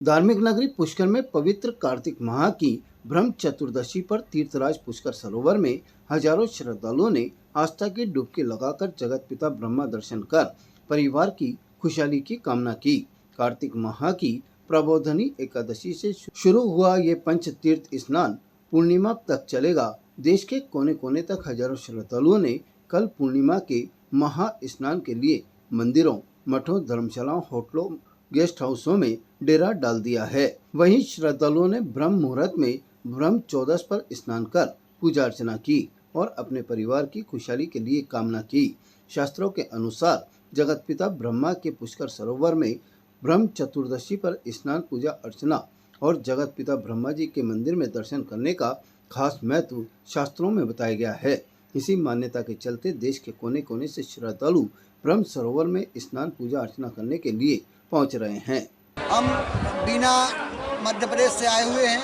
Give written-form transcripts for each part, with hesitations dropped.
धार्मिक नगरी पुष्कर में पवित्र कार्तिक माह की ब्रह्म चतुर्दशी पर तीर्थराज पुष्कर सरोवर में हजारों श्रद्धालुओं ने आस्था की डुबकी लगाकर जगत पिता ब्रह्मा दर्शन कर परिवार की खुशहाली की कामना की। कार्तिक माह की प्रबोधनी एकादशी से शुरू हुआ ये पंच तीर्थ स्नान पूर्णिमा तक चलेगा। देश के कोने कोने तक हजारों श्रद्धालुओं ने कल पूर्णिमा के महा स्नान के लिए मंदिरों, मठों, धर्मशालाओं, होटलों, गेस्ट हाउसों में डेरा डाल दिया है। वहीं श्रद्धालुओं ने ब्रह्म मुहूर्त में ब्रह्म चौदस पर स्नान कर पूजा अर्चना की और अपने परिवार की खुशहाली के लिए कामना की। शास्त्रों के अनुसार जगत पिता ब्रह्मा के पुष्कर सरोवर में ब्रह्म चतुर्दशी पर स्नान, पूजा अर्चना और जगत पिता ब्रह्मा जी के मंदिर में दर्शन करने का खास महत्व शास्त्रों में बताया गया है। इसी मान्यता के चलते देश के कोने कोने से श्रद्धालु ब्रह्म सरोवर में स्नान, पूजा अर्चना करने के लिए पहुंच रहे हैं। हम बीना मध्य प्रदेश से आए हुए हैं।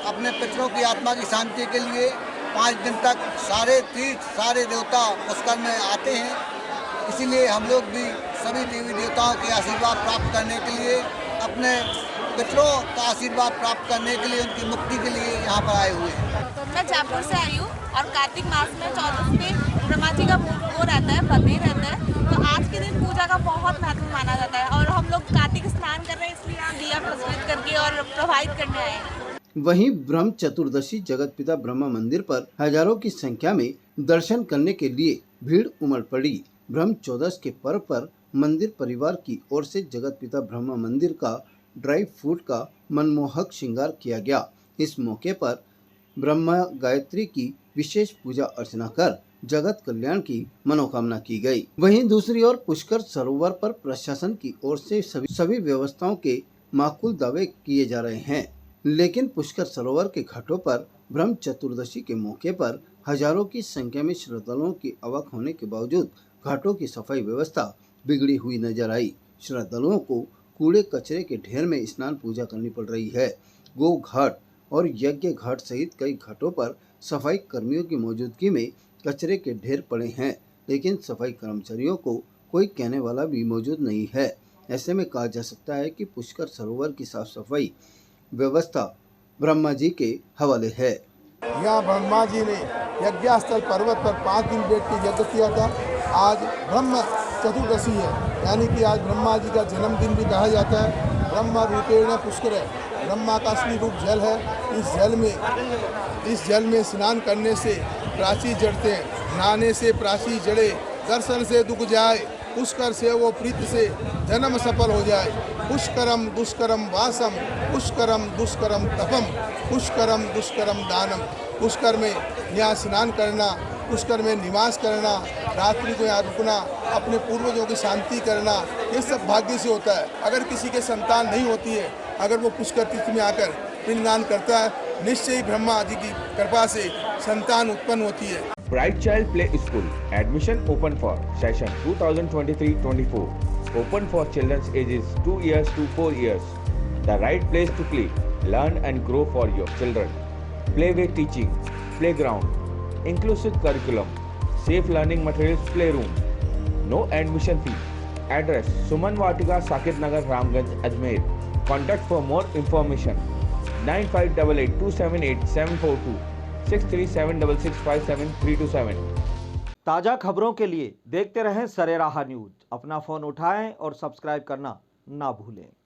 अपने पितरों की आत्मा की शांति के लिए 5 दिन तक सारे तीर्थ, सारे देवता पुष्कर में आते हैं। इसीलिए हम लोग भी सभी देवी देवताओं के आशीर्वाद प्राप्त करने के लिए, अपने पितरों का आशीर्वाद प्राप्त करने के लिए, उनकी मुक्ति के लिए यहाँ पर आए हुए हैं। तो मैं जयपुर से आई हूँ और कार्तिक मास में 14 पे ब्रह्मा जी का वो रहता है, बलि रहता है। तो आज के दिन पूजा का बहुत महत्व माना जाता है और हम लोग कार्तिक स्नान कर रहे हैं, इसलिए हम दिया प्रज्वलित करके और प्रवाहित करने आए हैं। वहीं ब्रह्म चतुर्दशी जगत पिता ब्रह्मा मंदिर पर हजारों की संख्या में दर्शन करने के लिए भीड़ उमड़ पड़ी। ब्रह्म चौदस के पर्व पर मंदिर परिवार की ओर से जगत पिता ब्रह्मा मंदिर का ड्राई फ्रूट का मनमोहक श्रृंगार किया गया। इस मौके पर ब्रह्मा गायत्री की विशेष पूजा अर्चना कर जगत कल्याण की मनोकामना की गई। वहीं दूसरी ओर पुष्कर सरोवर पर प्रशासन की ओर से सभी व्यवस्थाओं के माकूल दावे किए जा रहे हैं, लेकिन पुष्कर सरोवर के घाटों पर ब्रह्म चतुर्दशी के मौके पर हजारों की संख्या में श्रद्धालुओं की आवक होने के बावजूद घाटों की सफाई व्यवस्था बिगड़ी हुई नजर आई। श्रद्धालुओं को कूड़े कचरे के ढेर में स्नान, पूजा करनी पड़ रही है। गो घाट और यज्ञ घाट सहित कई घाटों पर सफाई कर्मियों की मौजूदगी में कचरे के ढेर पड़े हैं, लेकिन सफाई कर्मचारियों को कोई कहने वाला भी मौजूद नहीं है। ऐसे में कहा जा सकता है कि पुष्कर सरोवर की साफ सफाई व्यवस्था ब्रह्मा जी के हवाले है। यहाँ ब्रह्मा जी ने यज्ञस्थल पर्वत पर 5 दिन बैठ के यज्ञ किया था। आज ब्रह्म चतुर्दशी है, यानी कि आज ब्रह्मा जी का जन्मदिन भी कहा जाता है। ब्रह्मा रूपेण पुष्कर है, ब्रह्मा का असली रूप जल है। इस जल में स्नान करने से प्राची जड़ते हैं, नहाने से प्राची जड़े, दर्शन से दुख जाए, पुष्कर से वो प्रीत से जन्म सफल हो जाए। पुष्करम दुष्करम वासम, पुष्करम दुष्करम तपम, पुष्करम दुष्करम दानम। पुष्कर में यहाँ स्नान करना, पुष्कर में निवास करना, रात्रि को यहाँ रुकना, अपने पूर्वजों की शांति करना, ये सब भाग्य से होता है। अगर किसी के संतान नहीं होती है, अगर वो पुष्कर तीर्थ में आकर पिंडदान करता है, निश्चय ही ब्रह्मा जी की कृपा से संतान उत्पन्न होती है। Bright Child Play School. Admission open for session 2023-24. Open for children ages 2 years to 4 years. The right place to play, learn and grow for your children. Playway teaching, playground, inclusive curriculum, safe learning materials, playroom. No admission fee. Address: Suman Vatika, Sakit Nagar, Ramganj, Ajmer. Contact for more information 9588278742 6376657327। ताज़ा खबरों के लिए देखते रहें सरेराह news. अपना phone उठाएं और subscribe करना ना भूलें।